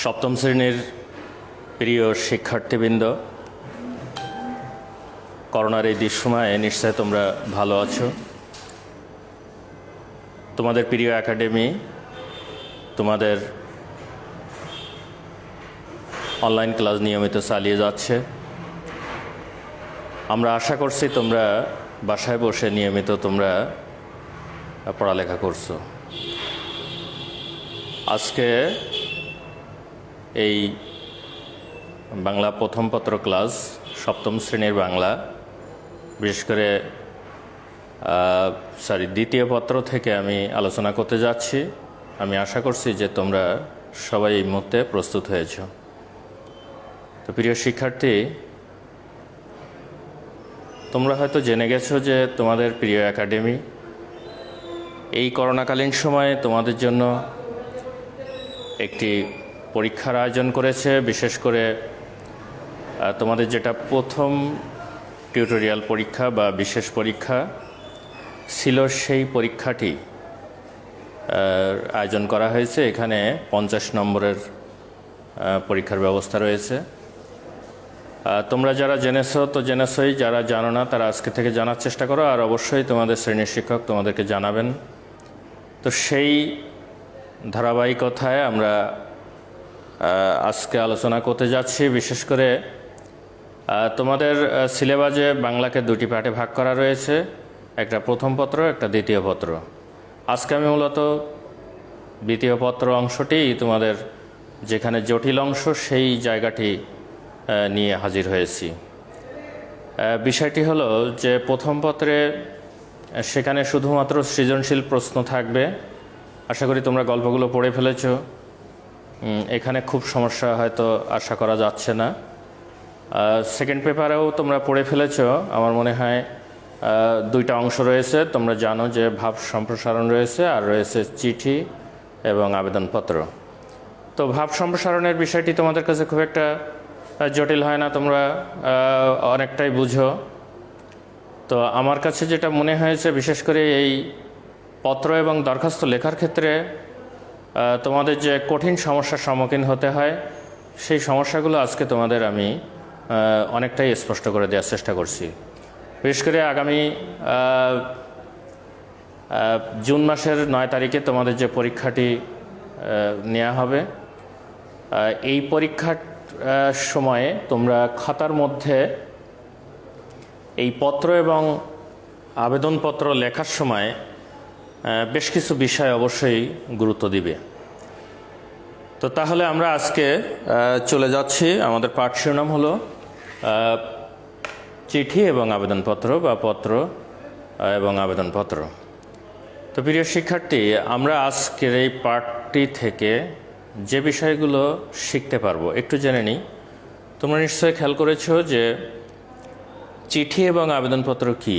সপ্তম শ্রেণীর প্রিয় শিক্ষার্থীবৃন্দ, করোনার এই দুঃসময়ে নিশ্চয় তোমরা ভালো আছো। তোমাদের প্রিয় একাডেমি তোমাদের অনলাইন ক্লাস নিয়মিত চালিয়ে যাচ্ছে। আমরা আশা করছি তোমরা বাসায় বসে নিয়মিত তোমরা পড়ালেখা করছো। আজকে এই বাংলা প্রথম পত্র ক্লাস সপ্তম শ্রেণীর বাংলা, বিশেষ করে দ্বিতীয় পত্র থেকে আমি আলোচনা করতে যাচ্ছি। আমি আশা করছি যে তোমরা সবাই এই মুহূর্তে প্রস্তুত হয়েছ। তো প্রিয় শিক্ষার্থী, তোমরা হয়তো জেনে গেছো যে তোমাদের প্রিয় একাডেমি এই করোনাকালীন সময়ে তোমাদের জন্য একটি পরীক্ষার আয়োজন করেছে। বিশেষ করে তোমাদের যেটা প্রথম টিউটোরিয়াল পরীক্ষা বা বিশেষ পরীক্ষা ছিল, সেই পরীক্ষাটি আয়োজন করা হয়েছে। এখানে 50 নম্বরের পরীক্ষার ব্যবস্থা রয়েছে। তোমরা যারা জেনেছো তো জেনেছই, যারা জানো না তারা আজকে থেকে জানার চেষ্টা করো, আর অবশ্যই তোমাদের শ্রেণীর শিক্ষক তোমাদেরকে জানাবেন। তো সেই ধারাবাহিকতায় আমরা আজকে আলোচনা করতে যাচ্ছি। বিশেষ করে তোমাদের সিলেবাসে বাংলাকে দুটি পার্টে ভাগ করা রয়েছে, একটা প্রথম পত্র, একটা দ্বিতীয় পত্র। আজকে আমি মূলত দ্বিতীয় পত্র অংশটি, তোমাদের যেখানে জটিল অংশ সেই জায়গাটি নিয়ে হাজির হয়েছি। বিষয়টি হলো যে প্রথম পত্রে সেখানে শুধুমাত্র সৃজনশীল প্রশ্ন থাকবে। আশা করি তোমরা গল্পগুলো পড়ে ফেলেছো। এখানে খুব সমস্যা হয়তো আশা করা যাচ্ছে না। সেকেন্ড পেপারেও তোমরা পড়ে ফেলেছো। আমার মনে হয় দুইটা অংশ রয়েছে। তোমরা জানো যে ভাব সম্প্রসারণ রয়েছে, আর রয়েছে চিঠি এবং আবেদনপত্র। তো ভাব সম্প্রসারণের বিষয়টি তোমাদের কাছে খুব একটা জটিল হয় না, তোমরা অনেকটাই বুঝো। তো আমার কাছে যেটা মনে হয়েছে, বিশেষ করে এই পত্র এবং দরখাস্ত লেখার ক্ষেত্রে তোমাদের যে কঠিন সমস্যার সম্মুখীন হতে হয়, সেই সমস্যাগুলো আজকে তোমাদের আমি অনেকটাই স্পষ্ট করে দেওয়ার চেষ্টা করছি। বিশেষ করে আগামী জুন মাসের 9 তারিখে তোমাদের যে পরীক্ষাটি নেওয়া হবে, এই পরীক্ষার সময়ে তোমরা খাতার মধ্যে এই পত্র এবং আবেদনপত্র লেখার সময় বেশ কিছু বিষয় অবশ্যই গুরুত্ব দিবে। তো তাহলে আমরা আজকে চলে যাচ্ছি। আমাদের পাঠ শিরোনাম হলো চিঠি এবং আবেদনপত্র, বা পত্র এবং আবেদনপত্র। তো প্রিয় শিক্ষার্থী, আমরা আজকের এই পাঠটি থেকে যে বিষয়গুলো শিখতে পারবো একটু জেনে নিই। তোমরা নিশ্চয়ই খেয়াল করেছো যে চিঠি এবং আবেদনপত্র কি,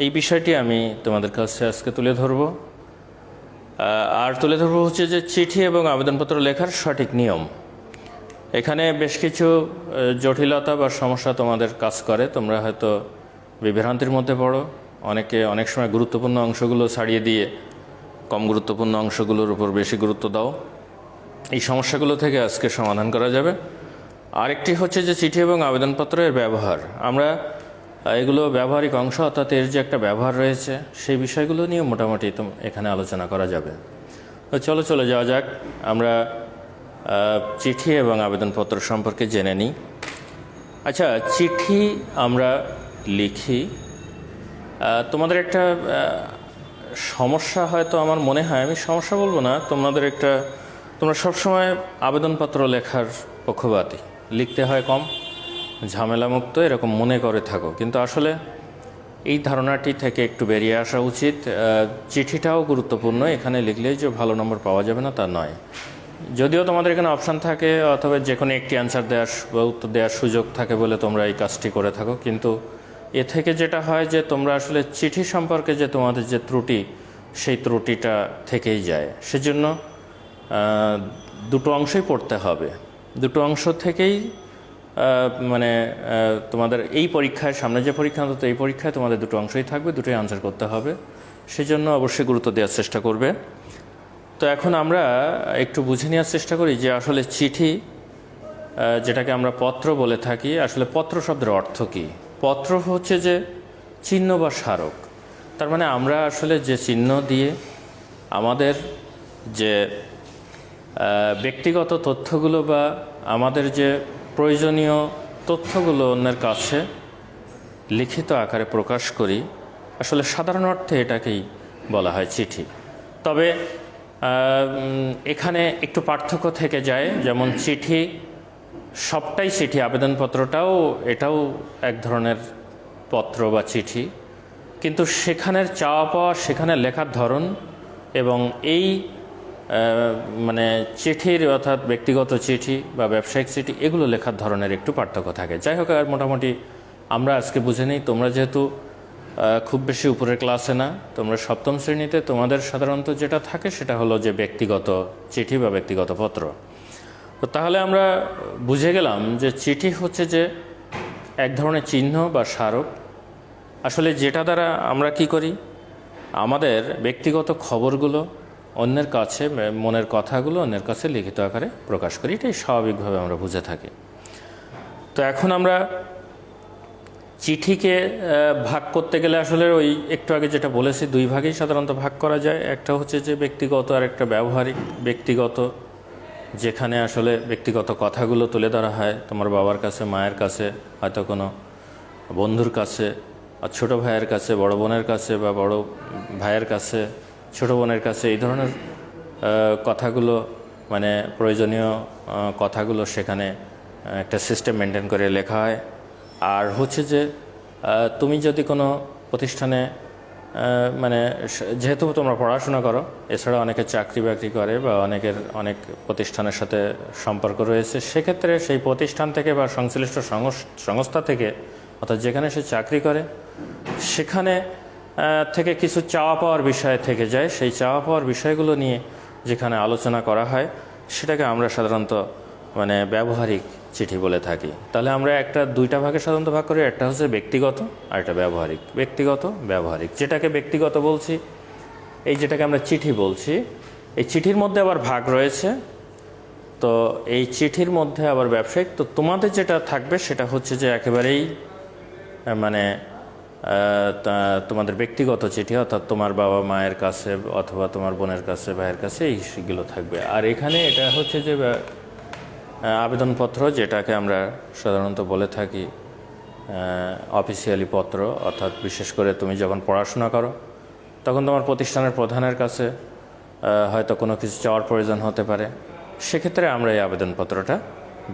এই বিষয়টি আমি তোমাদের কাছে আজকে তুলে ধরবো। আর তুলে ধরবো হচ্ছে যে চিঠি এবং আবেদনপত্র লেখার সঠিক নিয়ম। এখানে বেশ কিছু জটিলতা বা সমস্যা তোমাদের কাজ করে। তোমরা হয়তো বিভ্রান্তির মধ্যে পড়ো। অনেকে অনেক সময় গুরুত্বপূর্ণ অংশগুলো ছাড়িয়ে দিয়ে কম গুরুত্বপূর্ণ অংশগুলোর উপর বেশি গুরুত্ব দাও। এই সমস্যাগুলো থেকে আজকে সমাধান করা যাবে। আরেকটি হচ্ছে যে চিঠি এবং আবেদনপত্রের ব্যবহার। আমরা এগুলো ব্যবহারিক অংশ, অর্থাৎ এর যে একটা ব্যবহার রয়েছে, সেই বিষয়গুলো নিয়ে মোটামুটি এখানে আলোচনা করা যাবে। তো চলে যাওয়া যাক। আমরা চিঠি এবং আবেদনপত্র সম্পর্কে জেনে নিই। আচ্ছা, চিঠি আমরা লিখি। তোমাদের একটা সমস্যা হয়তো, আমার মনে হয়, আমি সমস্যা বলবো না, তোমরা সবসময় আবেদনপত্র লেখার পক্ষপাতী, লিখতে হয় কম, ঝামেলামুক্ত, এরকম মনে করে থাকো। কিন্তু আসলে এই ধারণাটি থেকে একটু বেরিয়ে আসা উচিত। চিঠিটাও গুরুত্বপূর্ণ। এখানে লিখলেই যে ভালো নম্বর পাওয়া যাবে না তা নয়। যদিও তোমাদের এখানে অপশান থাকে, অথবা যে কোনো একটি অ্যান্সার দেওয়ার বা উত্তর দেওয়ার সুযোগ থাকে বলে তোমরা এই কাজটি করে থাকো, কিন্তু এ থেকে যেটা হয় যে তোমরা আসলে চিঠি সম্পর্কে যে তোমাদের যে ত্রুটি, সেই ত্রুটিটা থেকেই যায়। সেজন্য দুটো অংশই পড়তে হবে। দুটো অংশ থেকেই তোমাদের এই পরীক্ষায়, সামনে যে পরীক্ষা, অন্তত এই পরীক্ষায় তোমাদের দুটো অংশই থাকবে, দুটোই আনসার করতে হবে। সেজন্য অবশ্যই গুরুত্ব দেওয়ার চেষ্টা করবে। তো এখন আমরা একটু বুঝে নেওয়ার চেষ্টা করি যে আসলে চিঠি, যেটাকে আমরা পত্র বলে থাকি, আসলে পত্র শব্দের অর্থ কী। পত্র হচ্ছে যে চিহ্ন বা স্মারক। তার মানে আমরা আসলে যে চিহ্ন দিয়ে আমাদের যে ব্যক্তিগত তথ্যগুলো বা আমাদের যে প্রয়োজনীয় তথ্যগুলো অন্যের কাছে লিখিত আকারে প্রকাশ করি, আসলে সাধারণ অর্থে এটাকেই বলা হয় চিঠি। তবে এখানে একটু পার্থক্য থেকে যায়, যেমন চিঠি সবটাই চিঠি, আবেদনপত্রটাও এটাও এক ধরনের পত্র বা চিঠি, কিন্তু সেখানের চাওয়া পাওয়া, সেখানে লেখার ধরন এবং এই মানে চিঠির অর্থাৎ ব্যক্তিগত চিঠি বা ব্যবসায়িক চিঠি, এগুলো লেখার ধরনের একটু পার্থক্য থাকে। যাই হোক, আর মোটামুটি আমরা আজকে বুঝে নিই। তোমরা যেহেতু খুব বেশি উপরের ক্লাসে না, তোমরা সপ্তম শ্রেণীতে, তোমাদের সাধারণত যেটা থাকে সেটা হলো যে ব্যক্তিগত চিঠি বা ব্যক্তিগত পত্র। তো তাহলে আমরা বুঝে গেলাম যে চিঠি হচ্ছে যে এক ধরনের চিহ্ন বা স্মারক, আসলে যেটা দ্বারা আমরা কি করি, আমাদের ব্যক্তিগত খবরগুলো অন্যের কাছে, মনের কথাগুলো অন্যের কাছে লিখিত আকারে প্রকাশ করি। এটাই স্বাভাবিকভাবে আমরা বুঝে থাকি। তো এখন আমরা চিঠিকে ভাগ করতে গেলে আসলে ওই একটু আগে যেটা বলেছি, দুই ভাগেই সাধারণত ভাগ করা যায়। একটা হচ্ছে যে ব্যক্তিগত আর একটা ব্যবহারিক। ব্যক্তিগত, যেখানে আসলে ব্যক্তিগত কথাগুলো তুলে ধরা হয় তোমার বাবার কাছে, মায়ের কাছে, হয়তো কোনো বন্ধুর কাছে, আর ছোটো ভাইয়ের কাছে, বড় বোনের কাছে, বা বড় ভাইয়ের কাছে, ছোটো বোনের কাছে, এই ধরনের কথাগুলো, মানে প্রয়োজনীয় কথাগুলো সেখানে একটা সিস্টেম মেনটেন করে লেখা হয়। আর হচ্ছে যে তুমি যদি কোনো প্রতিষ্ঠানে, মানে যেহেতু তোমরা পড়াশোনা করো, এছাড়া অনেকে চাকরি বাকরি করে বা অনেক প্রতিষ্ঠানের সাথে সম্পর্ক রয়েছে, সেক্ষেত্রে সেই প্রতিষ্ঠান থেকে বা সংশ্লিষ্ট সংস্থা থেকে, অর্থাৎ যেখানে সে চাকরি করে সেখানে থেকে কিছু চাওয়া পাওয়ার বিষয় থেকে যায়। সেই চাওয়া পাওয়ার বিষয়গুলো নিয়ে যেখানে আলোচনা করা হয়, সেটাকে আমরা সাধারণত মানে ব্যবহারিক চিঠি বলে থাকি। তাহলে আমরা দুইটা ভাগে সাধারণত ভাগ করি, একটা হচ্ছে ব্যক্তিগত আর একটা ব্যবহারিক। ব্যক্তিগত, ব্যবহারিক। যেটাকে ব্যক্তিগত বলছি, এই যেটাকে আমরা চিঠি বলছি, এই চিঠির মধ্যে আবার ভাগ রয়েছে। তো এই চিঠির মধ্যে আবার ব্যবসায়িক। তো তোমাদের যেটা থাকবে সেটা হচ্ছে যে একেবারেই মানে তোমাদের ব্যক্তিগত চিঠি, অর্থাৎ তোমার বাবা মায়ের কাছে অথবা তোমার বোনের কাছে, ভাইয়ের কাছে, এইগুলো থাকবে। আর এখানে এটা হচ্ছে যে আবেদনপত্র, যেটাকে আমরা সাধারণত বলে থাকি অফিসিয়ালি পত্র। অর্থাৎ বিশেষ করে তুমি যখন পড়াশোনা করো, তখন তোমার প্রতিষ্ঠানের প্রধানের কাছে হয়তো কোনো কিছু চাওয়ার প্রয়োজন হতে পারে, সেক্ষেত্রে আমরা এই আবেদনপত্রটা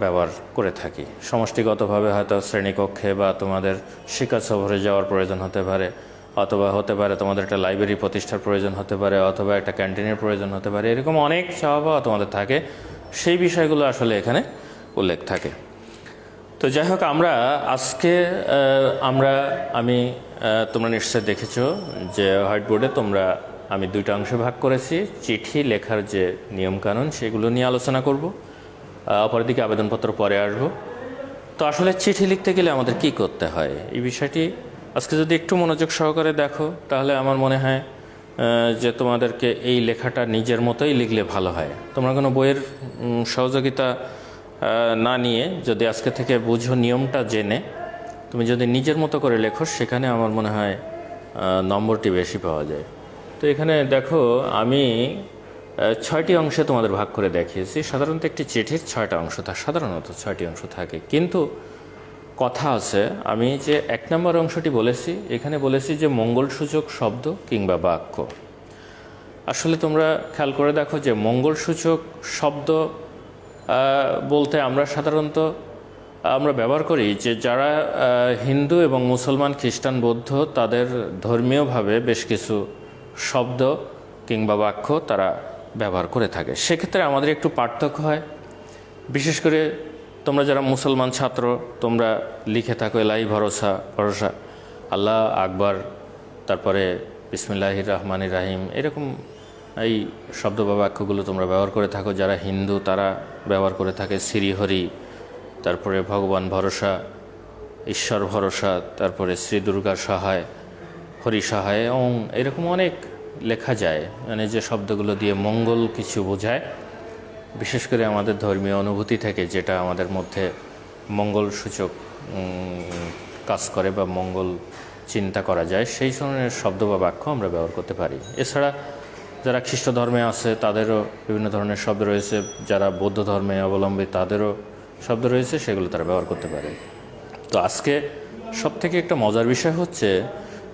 ব্যবহার করে থাকি। সমষ্টিগতভাবে হয়তো শ্রেণীকক্ষে বা তোমাদের শিক্ষা সফরে যাওয়ার প্রয়োজন হতে পারে, অথবা হতে পারে তোমাদের একটা লাইব্রেরি প্রতিষ্ঠার প্রয়োজন হতে পারে, অথবা একটা ক্যান্টিনের প্রয়োজন হতে পারে। এরকম অনেক চাওয়া পাওয়া তোমাদের থাকে, সেই বিষয়গুলো আসলে এখানে উল্লেখ থাকে। তো যাই হোক, আমরা আজকে তোমরা নিশ্চয় দেখেছো যে হোয়াইট বোর্ডে আমি দুইটা অংশে ভাগ করেছি। চিঠি লেখার যে নিয়মকানুন, সেগুলো নিয়ে আলোচনা করব, অপরদিকে আবেদনপত্র পরে আসবো। তো আসলে চিঠি লিখতে গেলে আমাদের কি করতে হয়, এই বিষয়টি আজকে যদি একটু মনোযোগ সহকারে দেখো, তাহলে আমার মনে হয় যে তোমাদেরকে এই লেখাটা নিজের মতোই লিখলে ভালো হয়। তোমরা কোনো বইয়ের সহযোগিতা না নিয়ে যদি আজকে থেকে বুঝো, নিয়মটা জেনে তুমি যদি নিজের মতো করে লেখো, সেখানে আমার মনে হয় নম্বরটি বেশি পাওয়া যায়। তো এখানে দেখো, আমি 6টি অংশে তোমাদের ভাগ করে দেখিয়েছি। সাধারণত একটি চিঠির 6টা অংশ থাকে, সাধারণত 6টি অংশ থাকে, কিন্তু কথা আছে। আমি যে 1 নম্বর অংশটি বলেছি, এখানে বলেছি যে মঙ্গলসূচক শব্দ কিংবা বাক্য। আসলে তোমরা খেয়াল করে দেখো যে মঙ্গলসূচক শব্দ বলতে আমরা সাধারণত ব্যবহার করি যে যারা হিন্দু এবং মুসলমান, খ্রিস্টান, বৌদ্ধ, তাদের ধর্মীয়ভাবে বেশ কিছু শব্দ কিংবা বাক্য তারা ব্যবহার করে থাকে। সেক্ষেত্রে আমাদের একটু পার্থক্য হয়। বিশেষ করে তোমরা যারা মুসলমান ছাত্র, তোমরা লিখে থাকো এলাহি ভরসা, ভরসা, আল্লাহ আকবার, তারপরে বিসমিল্লাহির রহমানির রাহিম, এরকম এই শব্দ বা বাক্যগুলো তোমরা ব্যবহার করে থাকো। যারা হিন্দু তারা ব্যবহার করে থাকে শ্রীহরি, তারপরে ভগবান ভরসা, ঈশ্বর ভরসা, তারপরে শ্রী দুর্গার সহায়, হরি সহায়, ওং, এরকম অনেক লেখা যায়, মানে যে শব্দগুলো দিয়ে মঙ্গল কিছু বোঝায়, বিশেষ করে আমাদের ধর্মীয় অনুভূতি থেকে যেটা আমাদের মধ্যে মঙ্গলসূচক কাজ করে বা মঙ্গল চিন্তা করা যায়, সেই ধরনের শব্দ বা বাক্য আমরা ব্যবহার করতে পারি। এছাড়া যারা খ্রিস্ট ধর্মে আছে তাদেরও বিভিন্ন ধরনের শব্দ রয়েছে, যারা বৌদ্ধ ধর্মে অবলম্বী তাদেরও শব্দ রয়েছে, সেগুলো তারা ব্যবহার করতে পারে। তো আজকে সবথেকে একটা মজার বিষয় হচ্ছে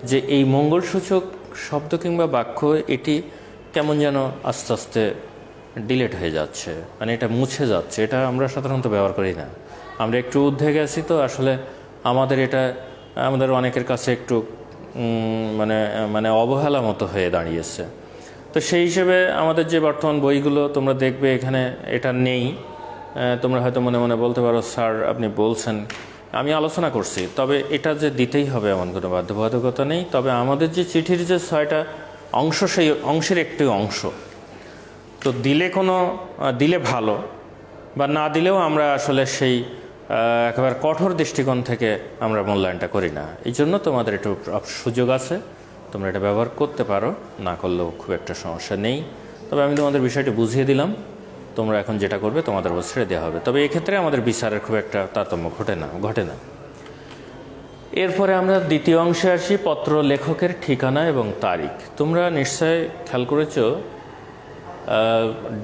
যে এই মঙ্গলসূচক শব্দ কিংবা বাক্য এটি কেমন যেন আস্তে আস্তে ডিলেট হয়ে যাচ্ছে, মানে এটা মুছে যাচ্ছে। এটা আমরা সাধারণত ব্যবহার করি না, আমরা একটু ঊর্ধ্বে গেছি, তো আসলে আমাদের অনেকের কাছে একটু মানে মানে অবহেলা মতো হয়ে দাঁড়িয়েছে। তো সেই হিসেবে আমাদের যে বর্তমান বইগুলো তোমরা দেখবে এখানে এটা নেই। তোমরা হয়তো মনে মনে বলতে পারো, স্যার আপনি বলছেন, আমি আলোচনা করছি, তবে এটা যে দিতেই হবে এমন কোনো বাধ্যবাধকতা নেই। তবে আমাদের যে চিঠির যে 6টা অংশ, সেই অংশের একটি অংশ তো দিলে ভালো, বা না দিলেও আমরা আসলে সেই একেবারে কঠোর দৃষ্টিকোণ থেকে আমরা মূল্যায়নটা করি না। এই জন্য তোমাদের একটু সুযোগ আছে, তোমরা এটা ব্যবহার করতে পারো, না করলেও খুব একটা সমস্যা নেই। তবে আমি তোমাদের বিষয়টি বুঝিয়ে দিলাম, তোমরা এখন যেটা করবে তোমাদের উপর ছেড়ে দেওয়া হবে। তবে এক্ষেত্রে আমাদের বিচারের খুব একটা তারতম্য ঘটে না। এরপরে আমরা দ্বিতীয় অংশে আসি, পত্র লেখকের ঠিকানা এবং তারিখ। তোমরা নিশ্চয় খেয়াল করেছ,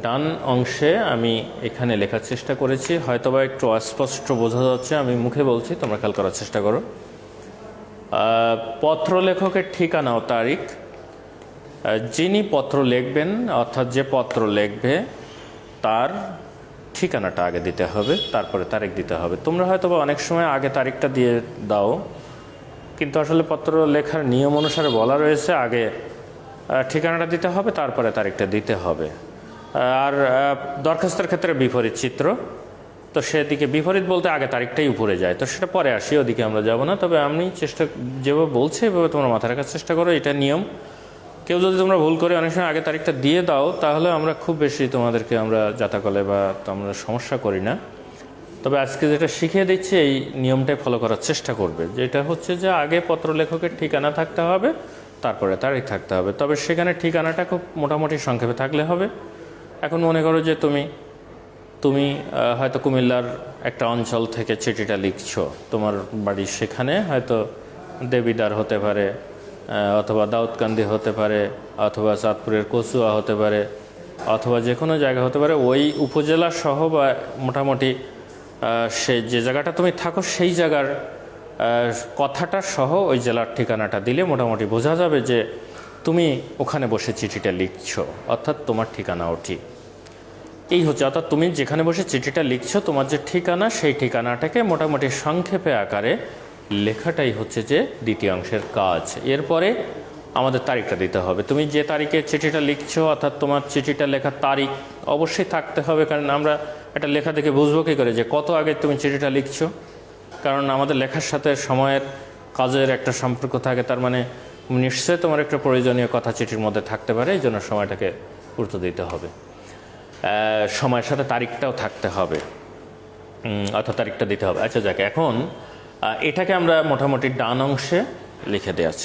ডান অংশে আমি এখানে লেখার চেষ্টা করেছি, হয়তোবা একটু অস্পষ্ট বোঝা যাচ্ছে, আমি মুখে বলছি, তোমরা খেয়াল করার চেষ্টা করো। পত্র লেখকের ঠিকানা ও তারিখ, যিনি পত্র লিখবেন অর্থাৎ যে পত্র লিখবে তার ঠিকানাটা আগে দিতে হবে, তারপরে তারিখ দিতে হবে। তোমরা হয়তোবা অনেক সময় আগে তারিখটা দিয়ে দাও, কিন্তু আসলে পত্র লেখার নিয়ম অনুসারে বলা রয়েছে আগে ঠিকানাটা দিতে হবে, তারপরে তারিখটা দিতে হবে। আর দরখাস্তের ক্ষেত্রে বিপরীত চিত্র, তো সেদিকে বিপরীত বলতে আগে তারিখটাই উপরে যায়, তো সেটা পরে আসি, ওদিকে আমরা যাব না। তবে আমি যেভাবে বলছি এভাবে তোমরা মাথায় রাখার চেষ্টা করো, এটা নিয়ম। কেউ যদি তোমরা ভুল করে অনেক সময় আগে তারিখটা দিয়ে দাও, তাহলে আমরা খুব বেশি তোমাদেরকে আমরা যাতাকলে বা আমরা সমস্যা করি না। তবে আজকে যেটা শিখিয়ে দিচ্ছি এই নিয়মটাই ফলো করার চেষ্টা করবে, যেটা হচ্ছে যে আগে পত্র লেখকের ঠিকানা থাকতে হবে, তারপরে তারিখ থাকতে হবে। তবে সেখানে ঠিকানাটা খুব মোটামুটি সংক্ষেপে থাকলে হবে। এখন মনে করো যে তুমি হয়তো কুমিল্লার একটা অঞ্চল থেকে চিঠিটা লিখছো, তোমার বাড়ি সেখানে হয়তো দেবিদার হতে পারে, অথবা দাউদকান্দি হতে পারে, অথবা চাঁদপুরের কচুয়া হতে পারে, অথবা যে কোনো জায়গা হতে পারে। ওই উপজেলা সহ বা মোটামুটি সে যে জায়গাটা তুমি থাকো সেই জায়গার কথাটা সহ ওই জেলার ঠিকানাটা দিলে মোটামুটি বোঝা যাবে যে তুমি ওখানে বসে চিঠিটা লিখছো, অর্থাৎ তোমার ঠিকানাও ঠিক। এই হচ্ছে, অর্থাৎ তুমি যেখানে বসে চিঠিটা লিখছো তোমার যে ঠিকানা, সেই ঠিকানাটাকে মোটামুটি সংক্ষেপে আকারে লেখাটাই হচ্ছে যে দ্বিতীয় অংশের কাজ। এরপরে আমাদের তারিখটা দিতে হবে। তুমি যে তারিখে চিঠিটা লিখছো, অর্থাৎ তোমার চিঠিটা লেখার তারিখ অবশ্যই থাকতে হবে, কারণ আমরা একটা লেখা দেখে বুঝবো কী করে যে কত আগে তুমি চিঠিটা লিখছো। কারণ আমাদের লেখার সাথে সময়ের কাজের একটা সম্পর্ক থাকে, তার মানে নিশ্চয়ই তোমার একটা প্রয়োজনীয় কথা চিঠির মধ্যে থাকতে পারে, এই জন্য সময়টাকে গুরুত্ব দিতে হবে। সময়ের সাথে তারিখটাও থাকতে হবে, অর্থাৎ তারিখটা দিতে হবে। আচ্ছা যাক, এখন এটাকে আমরা মোটামুটি ডান অংশে লিখে দেওয়ার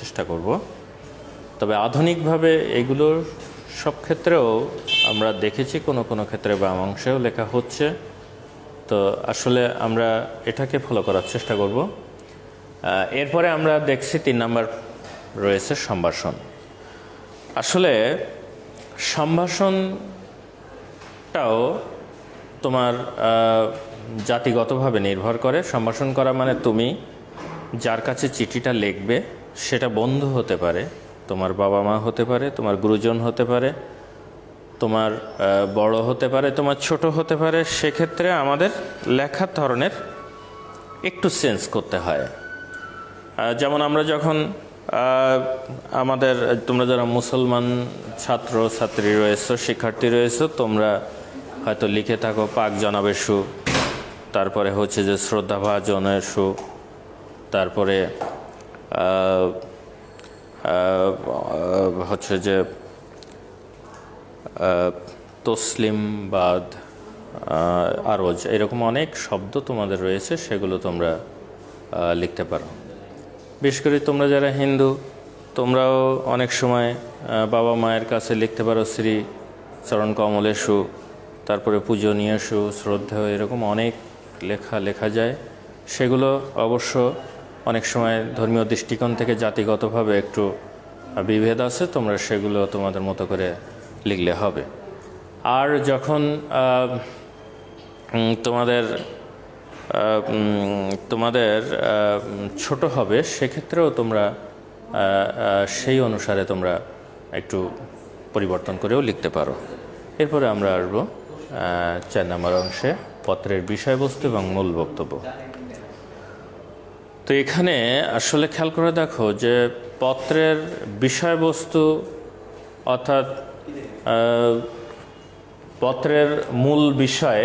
চেষ্টা করব। তবে আধুনিকভাবে এগুলোর সব ক্ষেত্রেও আমরা দেখেছি কোনো ক্ষেত্রে বাম অংশেও লেখা হচ্ছে। তো আসলে আমরা এটাকে ফলো করার চেষ্টা করব। এরপরে আমরা দেখছি 3 নাম্বার রয়েছে সম্ভাষণ। আসলে সম্ভাষণটাও তোমার জাতিগতভাবে নির্ভর করে। সম্ভাষণ করা মানে তুমি যার কাছে চিঠিটা লিখবে সেটা বন্ধু হতে পারে, তোমার বাবা মা হতে পারে, তোমার গুরুজন হতে পারে, তোমার বড় হতে পারে, তোমার ছোট হতে পারে। সেক্ষেত্রে আমাদের লেখার ধরনের একটু চেঞ্জ করতে হয়। যেমন আমরা যখন তোমরা যারা মুসলমান ছাত্র ছাত্রী রয়েছো, শিক্ষার্থী রয়েছো, তোমরা হয়তো লিখে থাকো পাক জনাবে সু, তারপরে হচ্ছে যে শ্রদ্ধাভাজনের সু, তারপরে হচ্ছে যে তসলিমবাদ, আরজ, এরকম অনেক শব্দ তোমাদের রয়েছে, সেগুলো তোমরা লিখতে পারো। বিশেষ করে তোমরা যারা হিন্দু, তোমরাও অনেক সময় বাবা মায়ের কাছে লিখতে পারো শ্রী চরণ কমলেষু, তারপরে পূজনীয়ষু, শ্রদ্ধেয়, এরকম অনেক লেখা যায়। সেগুলো অবশ্য অনেক সময় ধর্মীয় দৃষ্টিকোণ থেকে জাতিগতভাবে একটু বিভেদ আছে, তোমরা সেগুলো তোমাদের মতো করে লিখলে হবে। আর যখন তোমাদের ছোট হবে, সেক্ষেত্রেও তোমরা সেই অনুসারে তোমরা একটু পরিবর্তন করেও লিখতে পারো। এরপরে আমরা আসবো 4 নম্বর অংশে, পত্রের বিষয়বস্তু এবং মূল বক্তব্য। তো এখানে আসলে খেয়াল করে দেখো যে পত্রের বিষয়বস্তু অর্থাৎ পত্রের মূল বিষয়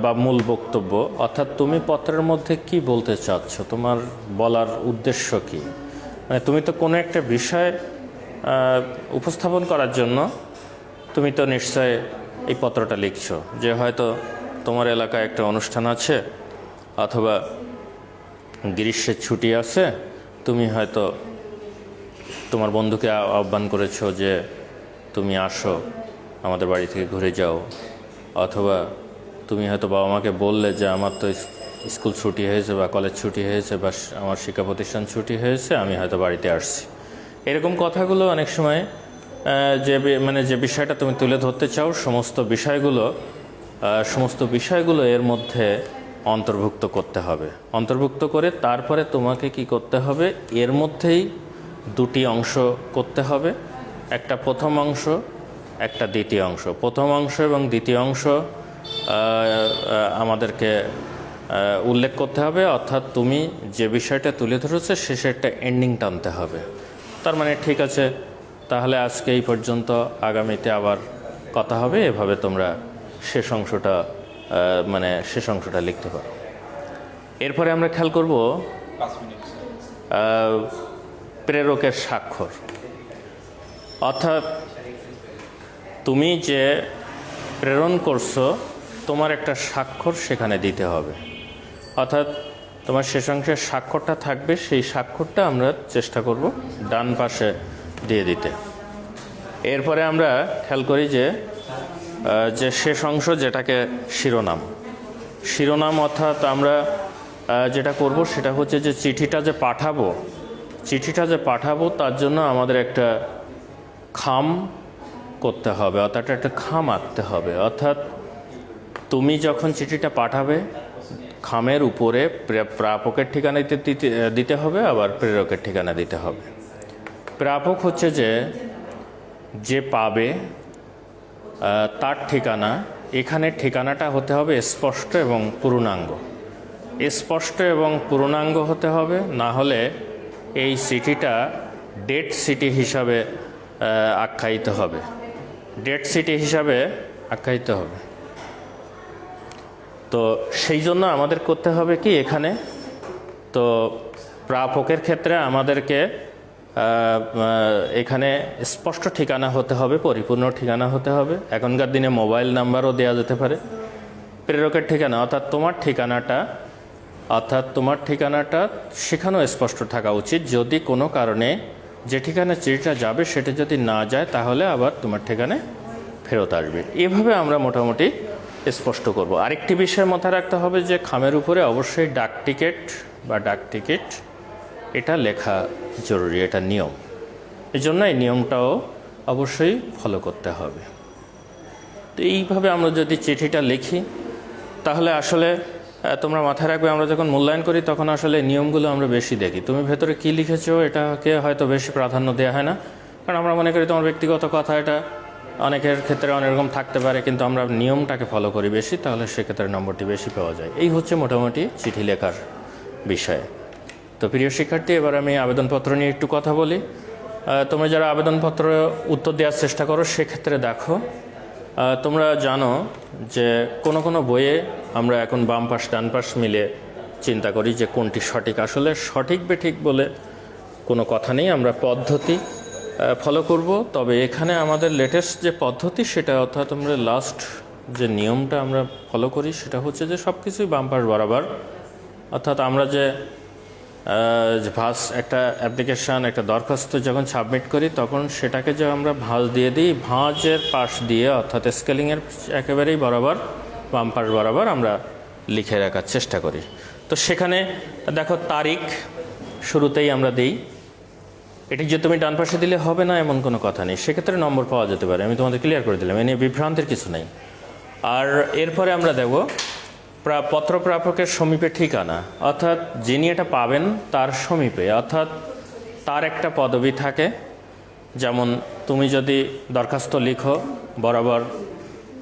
বা মূল বক্তব্য, অর্থাৎ তুমি পত্রের মধ্যে কি বলতে চাচ্ছ, তোমার বলার উদ্দেশ্য কি। মানে তুমি তো কোনো একটা বিষয় উপস্থাপন করার জন্য তুমি তো নিশ্চয় এই পত্রটা লিখছো, যে হয়তো তোমার এলাকায় একটা অনুষ্ঠান আছে অথবা গ্রীষ্মের ছুটি আছে, তুমি হয়তো তোমার বন্ধুকে আহ্বান করেছো যে তুমি আসো আমাদের বাড়ি থেকে ঘুরে যাও, অথবা তুমি হয়তো বাবা মাকে বললে যে আমার তো স্কুল ছুটি হয়েছে বা কলেজ ছুটি হয়েছে বা আমার শিক্ষা প্রতিষ্ঠান ছুটি হয়েছে, আমি হয়তো বাড়িতে আসছি। এরকম কথাগুলো অনেক সময় যে বিষয়টা তুমি তুলে ধরতে চাও, সমস্ত বিষয়গুলো এর মধ্যে অন্তর্ভুক্ত করতে হবে। অন্তর্ভুক্ত করে তারপরে তোমাকে কি করতে হবে, এর মধ্যেই 2টি অংশ করতে হবে, একটা প্রথম অংশ, একটা দ্বিতীয় অংশ। প্রথম অংশ এবং দ্বিতীয় অংশ আমাদেরকে উল্লেখ করতে হবে, অর্থাৎ তুমি যে বিষয়টা তুলে ধরেছো শেষে একটা এন্ডিং টানতে হবে। তার মানে ঠিক আছে, তাহলে আজকে এই পর্যন্ত, আগামীতে আবার কথা হবে, এভাবে তোমরা শেষ অংশটা লিখতে পারো। এরপরে আমরা খেয়াল করব প্রেরকের স্বাক্ষর, অর্থাৎ তুমি যে প্রেরণ করছো তোমার একটা স্বাক্ষর সেখানে দিতে হবে, অর্থাৎ তোমার শেষ অংশের স্বাক্ষরটা থাকবে, সেই স্বাক্ষরটা আমরা চেষ্টা করব ডান পাশে দিয়ে দিতে। এরপরে আমরা খেয়াল করি যে শেষ অংশ, যেটাকে শিরোনাম, অর্থাৎ আমরা যেটা করব সেটা হচ্ছে যে চিঠিটা যে পাঠাবো তার জন্য আমাদের একটা খাম করতে হবে, অর্থাৎ একটা খাম আঁকতে হবে। অর্থাৎ তুমি যখন চিঠিটা পাঠাবে, খামের উপরে প্রাপকের ঠিকানা দিতে হবে, আবার প্রেরকের ঠিকানা দিতে হবে। প্রাপক হচ্ছে যে পাবে তার ঠিকানা, এখানে ঠিকানাটা হতে হবে স্পষ্ট এবং পূর্ণাঙ্গ হতে হবে, না হলে এই সিটিটা ডেড সিটি হিসাবে আখ্যায়িত হবে। তো সেই জন্য আমাদের করতে হবে কি, এখানে তো প্রাপকের ক্ষেত্রে আমাদেরকে এখানে স্পষ্ট ঠিকানা হতে হবে, পরিপূর্ণ ঠিকানা হতে হবে। এখনকার দিনে মোবাইল নাম্বারও দেওয়া যেতে পারে। প্রেরকের ঠিকানা অর্থাৎ তোমার ঠিকানাটা সেখানেও স্পষ্ট থাকা উচিত। যদি কোনো কারণে যে ঠিকানা চিঠিটা যাবে সেটা যদি না যায়, তাহলে আবার তোমার ঠিকানায় ফেরত আসবে। এভাবে আমরা মোটামুটি স্পষ্ট করব। আরেকটি বিষয় মাথায় রাখতে হবে যে খামের উপরে অবশ্যই ডাক টিকিট এটা লেখা জরুরি, এটা নিয়ম। এই জন্য এই নিয়মটাও অবশ্যই ফলো করতে হবে। তো এইভাবে আমরা যদি চিঠিটা লিখি, তাহলে আসলে তোমরা মাথায় রাখবে, আমরা যখন মূল্যায়ন করি তখন আসলে নিয়মগুলো আমরা বেশি দেখি। তুমি ভেতরে কী লিখেছো এটাকে হয়তো বেশি প্রাধান্য দেওয়া হয় না, কারণ আমরা মনে করি তোমার ব্যক্তিগত কথা, এটা অনেকের ক্ষেত্রে অনেক রকম থাকতে পারে, কিন্তু আমরা নিয়মটাকে ফলো করি বেশি, তাহলে সেক্ষেত্রে নম্বরটি বেশি পাওয়া যায়। এই হচ্ছে মোটামুটি চিঠি লেখার বিষয়। তো প্রিয় শিক্ষার্থী, এবার আমি আবেদনপত্র নিয়ে একটু কথা বলি। তোমরা যারা আবেদনপত্র উত্তর দেওয়ার চেষ্টা করো, সেক্ষেত্রে দেখো তোমরা জানো যে কোনো বইয়ে আমরা এখন বাম পাশ ডান পাশ মিলে চিন্তা করি যে কোনটি সঠিক। আসলে সঠিক বেঠিক বলে কোনো কথা নেই, আমরা পদ্ধতি ফলো করব। তবে এখানে আমাদের লেটেস্ট যে পদ্ধতি সেটা, অর্থাৎ আমরা লাস্ট যে নিয়মটা আমরা ফলো করি সেটা হচ্ছে যে সব কিছুই বাম পাশ বরাবর। অর্থাৎ আমরা যে একটা অ্যাপ্লিকেশান, একটা দরখাস্ত যখন সাবমিট করি তখন সেটাকে যে আমরা ভাঁজ দিয়ে দিই, ভাঁজের পাশ দিয়ে অর্থাৎ স্কেলিংয়ের একেবারেই বরাবর বাম পাশ বরাবর আমরা লিখে রাখার চেষ্টা করি। তো সেখানে দেখো তারিখ শুরুতেই আমরা দিই। এটি যে তুমি ডান পাশে দিলে হবে না এমন কোনো কথা নেই, সেক্ষেত্রে নম্বর পাওয়া যেতে পারে, আমি তোমাদের ক্লিয়ার করে দিলাম, এ নিয়ে বিভ্রান্তির কিছু নেই। আর এরপরে আমরা দেব পত্র প্রাপকের সমীপে ঠিকানা, অর্থাৎ যিনি এটা পাবেন তার সমীপে, অর্থাৎ তার একটা পদবি থাকে। যেমন তুমি যদি দরখাস্ত লিখো বরাবর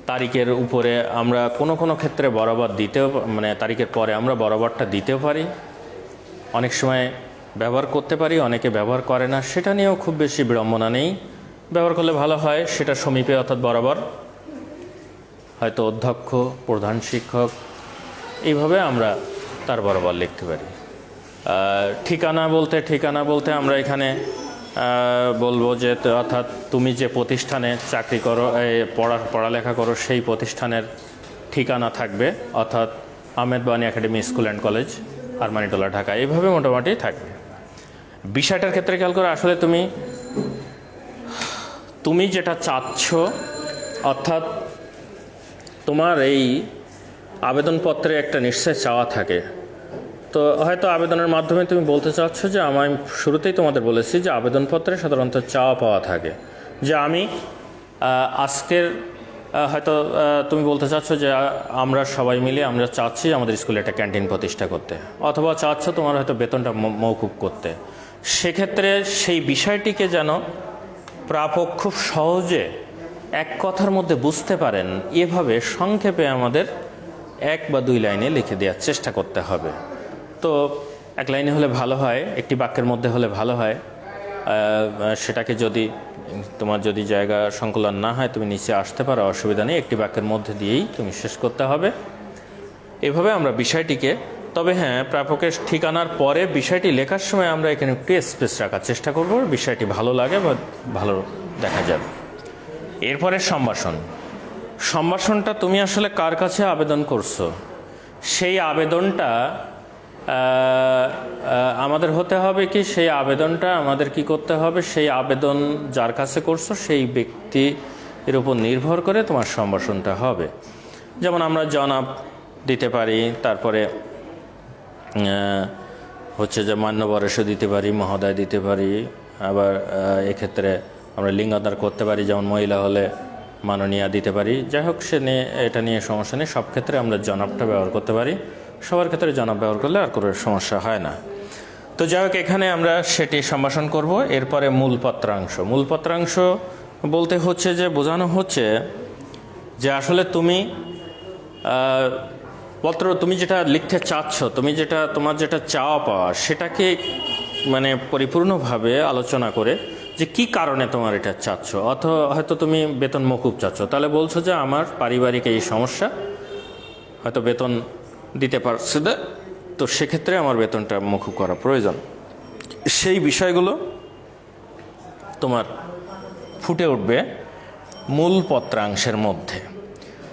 তারিখের উপরে, আমরা কোনো কোনো ক্ষেত্রে বরাবর দিতেও, মানে তারিখের পরে আমরা বরাবরটা দিতেও পারি, অনেক সময় ব্যবহার করতে পারি, অনেকে ব্যবহার করে না, সেটা নিয়েও খুব বেশি বিড়ম্বনা নেই, ব্যবহার করলে ভালো হয়। সেটা সমীপে অর্থাৎ বরাবর, হয়তো অধ্যক্ষ, প্রধান শিক্ষক, এইভাবে আমরা তার বরাবর লিখতে পারি। ঠিকানা বলতে আমরা এখানে বলবো যে অর্থাৎ তুমি যে প্রতিষ্ঠানে চাকরি করো, পড়ালেখা করো, সেই প্রতিষ্ঠানের ঠিকানা থাকবে, অর্থাৎ আহমেদ বানী academy school and college, Armanitola, Dhaka, এইভাবে মোটামুটি থাকবে। বিষয়টার ক্ষেত্রে খেয়াল করে, আসলে তুমি যেটা চাচ্ছ, অর্থাৎ তোমার এই আবেদনপত্রে একটা নিশ্চয় চাওয়া থাকে। তো হয়তো আবেদনের মাধ্যমে তুমি বলতে চাচ্ছ যে আমি শুরুতেই তোমাদের বলেছি যে আবেদনপত্রে সাধারণত চাওয়া পাওয়া থাকে, যে আমি আজকের হয়তো তুমি বলতে চাচ্ছ যে আমরা সবাই মিলে আমরা চাচ্ছি আমাদের স্কুলে একটা ক্যান্টিন প্রতিষ্ঠা করতে, অথবা চাচ্ছ তোমার হয়তো বেতনটা মওকুফ করতে। সেক্ষেত্রে সেই বিষয়টিকে যেন প্রাপক খুব সহজে এক কথার মধ্যে বুঝতে পারেন, এভাবে সংক্ষেপে আমাদের 1 বা 2 লাইনে লিখে দেওয়ার চেষ্টা করতে হবে। তো 1 লাইনে হলে ভালো হয়, একটি বাক্যের মধ্যে হলে ভালো হয়। সেটাকে তোমার যদি জায়গা সংকলন না হয়, তুমি নিচে আসতে পারো, অসুবিধা নেই, একটি বাক্যের মধ্যে দিয়েই তুমি শেষ করতে হবে। এভাবে আমরা বিষয়টিকে, তবে হ্যাঁ, প্রাপকের ঠিকানার পরে বিষয়টি লেখার সময় আমরা এখানে একটু স্পেস রাখার চেষ্টা করব, বিষয়টি ভালো লাগে বা ভালো দেখা যাবে। এরপরে সম্ভাষণটা তুমি আসলে কার কাছে আবেদন করছো, সেই আবেদনটা আমাদের হতে হবে কি, সেই আবেদনটা আমাদের কি করতে হবে, সেই আবেদন যার কাছে করছো সেই ব্যক্তির উপর নির্ভর করে তোমার সম্ভাষণটা হবে। যেমন আমরা জনাব দিতে পারি, তারপরে হচ্ছে যে মান্যবরেশও দিতে পারি, মহোদয় দিতে পারি, আবার এক্ষেত্রে আমরা লিঙ্গান্তর করতে পারি, যেমন মহিলা হলে মাননীয়া দিতে পারি। যাই হোক, এটা নিয়ে সমস্যা নেই, সব ক্ষেত্রে আমরা জনাবটা ব্যবহার করতে পারি, সবার ক্ষেত্রে জনাব ব্যবহার করলে আর কোনো সমস্যা হয় না। তো যাই হোক, এখানে আমরা সেটি সম্ভাষণ করব। এরপরে মূল পত্রাংশ বলতে হচ্ছে যে বোঝানো হচ্ছে যে আসলে তুমি যেটা লিখতে চাচ্ছ, তোমার যেটা চাওয়া পাওয়া, সেটাকে মানে পরিপূর্ণভাবে আলোচনা করে যে কি কারণে তোমার এটা চাচ্ছ। হয়তো তুমি বেতন মওকুফ চাচ্ছ, তাহলে বলছো যে আমার পারিবারিক এই সমস্যা, হয়তো বেতন দিতে পারছে না, তো সেক্ষেত্রে আমার বেতনটা মওকুফ করা প্রয়োজন। সেই বিষয়গুলো তোমার ফুটে উঠবে মূল পত্রাংশের মধ্যে।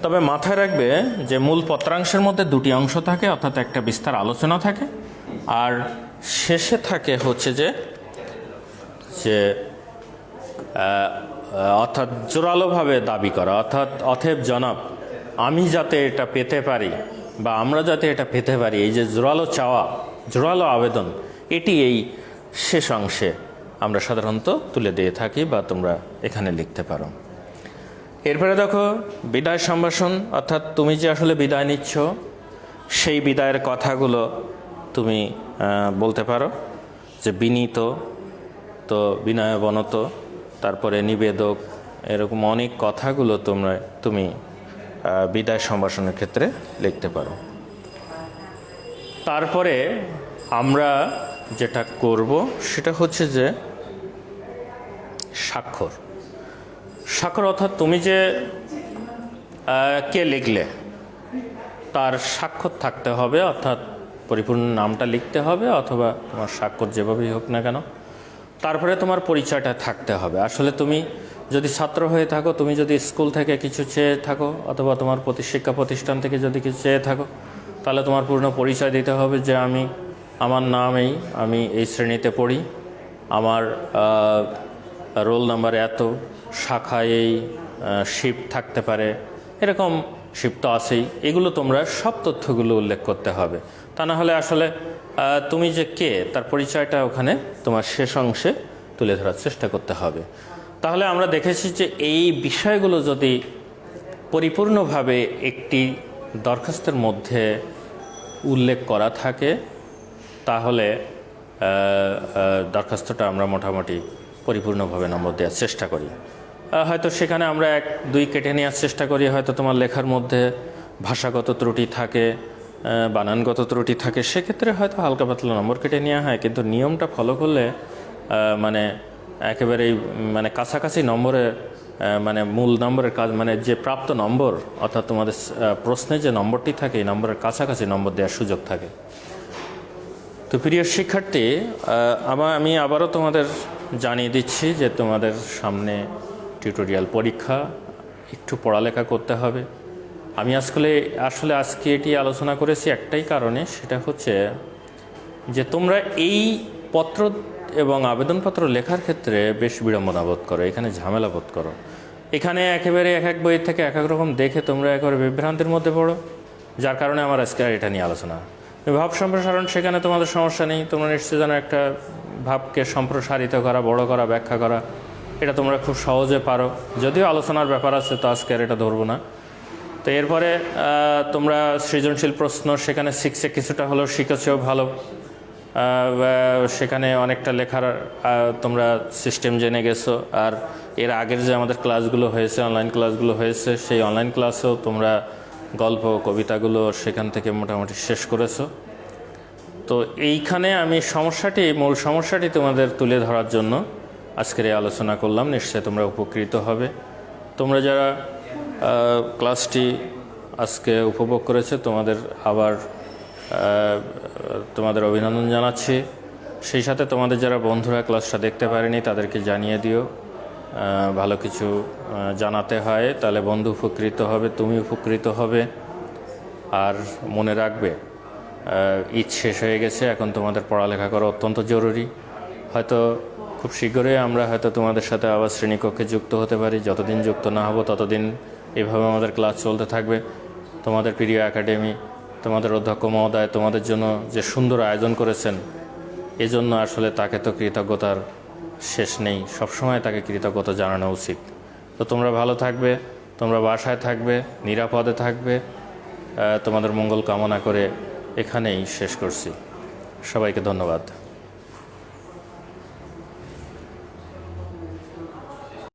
তবে মাথায় রাখবে যে মূল পত্রাংশের মধ্যে 2টি অংশ থাকে, অর্থাৎ একটা বিস্তার আলোচনা থাকে, আর শেষে থাকে হচ্ছে যে অর্থাৎ জোরালোভাবে দাবি করা, অতএব জনাব, আমি যাতে এটা পেতে পারি বা আমরা যাতে এটা পেতে পারি, এই যে জোরালো চাওয়া, জোরালো আবেদন, এটি এই শেষ অংশে আমরা সাধারণত তুলে দিয়ে থাকি বা তোমরা এখানে লিখতে পারো। এরপরে দেখো বিদায় সম্ভাষণ, অর্থাৎ তুমি যে আসলে বিদায় নিচ্ছ সেই বিদায়ের কথাগুলো তুমি বলতে পারো, যে বিনীত, তো বিনয়বনত, তারপরে নিবেদক, এরকম অনেক কথাগুলো তুমি বিদায় সম্ভাষণের ক্ষেত্রে লিখতে পারো। তারপরে আমরা যেটা করব সেটা হচ্ছে যে স্বাক্ষর অর্থাৎ তুমি যে কে লিখলে তার স্বাক্ষর থাকতে হবে, অর্থাৎ পরিপূর্ণ নামটা লিখতে হবে, অথবা তোমার স্বাক্ষর যেভাবেই হোক না কেন। তারপরে তোমার পরিচয়টা থাকতে হবে। আসলে তুমি যদি ছাত্র হয়ে থাকো, তুমি যদি স্কুল থেকে কিছু চেয়ে থাকো, অথবা তোমার শিক্ষা প্রতিষ্ঠান থেকে যদি কিছু চেয়ে থাকো, তাহলে তোমার পূর্ণ পরিচয় দিতে হবে, যে আমি আমার নামেই, আমি এই শ্রেণীতে পড়ি, আমার রোল নাম্বার এত, শাখায় এই শিফট থাকতে পারে, এরকম শিফট তো আছেই। এগুলো তোমরা সব তথ্যগুলো উল্লেখ করতে হবে, তা না হলে আসলে তুমি যে কে তার পরিচয়টা ওখানে তোমার শেষ অংশে তুলে ধরার চেষ্টা করতে হবে। তাহলে আমরা দেখেছি যে এই বিষয়গুলো যদি পরিপূর্ণভাবে একটি দরখাস্তের মধ্যে উল্লেখ করা থাকে তাহলে দরখাস্তটা আমরা মোটামুটি পরিপূর্ণভাবে নম্বর দেওয়ার চেষ্টা করি। হয়তো সেখানে আমরা 1-2 কেটে নেওয়ার চেষ্টা করি, হয়তো তোমার লেখার মধ্যে ভাষাগত ত্রুটি থাকে, বানানগত ত্রুটি থাকে, সেক্ষেত্রে হয়তো হালকা পাতলা নম্বর কেটে নেওয়া হয়। কিন্তু নিয়মটা ফলো করলে মানে একেবারেই মানে কাছাকাছি নম্বরে মানে মূল নম্বরের কাজ মানে যে প্রাপ্ত নম্বর অর্থাৎ তোমাদের প্রশ্নে যে নম্বরটি থাকে এই নম্বরের কাছাকাছি নম্বর দেওয়ার সুযোগ থাকে। তো প্রিয় শিক্ষার্থী, আমি আবারও তোমাদের জানিয়ে দিচ্ছি যে তোমাদের সামনে টিউটোরিয়াল পরীক্ষা, একটু পড়ালেখা করতে হবে। আমি আসলে আজকে এটি আলোচনা করেছি একটাই কারণে, সেটা হচ্ছে যে তোমরা এই পত্র এবং আবেদনপত্র লেখার ক্ষেত্রে বেশ বিড়ম্বনা বোধ করো, এখানে ঝামেলা বোধ করো। এখানে একেবারে এক বই থেকে এক রকম দেখে তোমরা একেবারে বিভ্রান্তির মধ্যে পড়ো, যার কারণে আমার আজকে এটা নিয়ে আলোচনা। ভাব সম্প্রসারণ, সেখানে তোমাদের সমস্যা নেই, তোমরা নিশ্চয়ই জানো একটা ভাবকে সম্প্রসারিত করা, বড় করা, ব্যাখ্যা করা, এটা তোমরা খুব সহজে পারো। যদিও আলোচনার ব্যাপার আছে, তো আজকে আর এটা ধরবো না। তো এরপরে তোমরা সৃজনশীল প্রশ্ন সেখানে 6-এ কিছুটা হলেও শিখেছেও ভালো, সেখানে অনেকটা লেখার তোমরা সিস্টেম জেনে গেছো। আর এর আগের যে আমাদের ক্লাসগুলো হয়েছে, অনলাইন ক্লাসগুলো হয়েছে, সেই অনলাইন ক্লাসেও তোমরা গল্প কবিতাগুলো সেখান থেকে মোটামুটি শেষ করেছো। তো এইখানে আমি মূল সমস্যাটি তোমাদের তুলে ধরার জন্য আজকের এই আলোচনা করলাম। নিশ্চয়ই তোমরা উপকৃত হবে। তোমরা যারা ক্লাসটি আজকে উপভোগ করেছে তোমাদের আবার তোমাদের অভিনন্দন জানাচ্ছি। সেই সাথে তোমাদের যারা বন্ধুরা ক্লাসটা দেখতে পারেনি তাদেরকে জানিয়ে দিও, ভালো কিছু জানাতে হয়, তাহলে বন্ধু উপকৃত হবে, তুমি উপকৃত হবে। আর মনে রাখবে ঈদ শেষ হয়ে গেছে, এখন তোমাদের পড়ালেখা করা অত্যন্ত জরুরি। হয়তো খুব শীঘ্রই আমরা হয়তো তোমাদের সাথে আবার শ্রেণীকক্ষে যুক্ত হতে পারি। যতদিন যুক্ত না হব ততদিন এভাবে আমাদের ক্লাস চলতে থাকবে। তোমাদের প্রিয় একাডেমি, তোমাদের অধ্যক্ষ মহোদয় তোমাদের জন্য যে সুন্দর আয়োজন করেছেন, এজন্য আসলে তাকে তো কৃতজ্ঞতার শেষ নেই, সবসময় তাকে কৃতজ্ঞতা জানানো উচিত। তো তোমরা ভালো থাকবে, তোমরা বাসায় থাকবে, নিরাপদে থাকবে, তোমাদের মঙ্গল কামনা করে এখানেই শেষ করছি। সবাইকে ধন্যবাদ।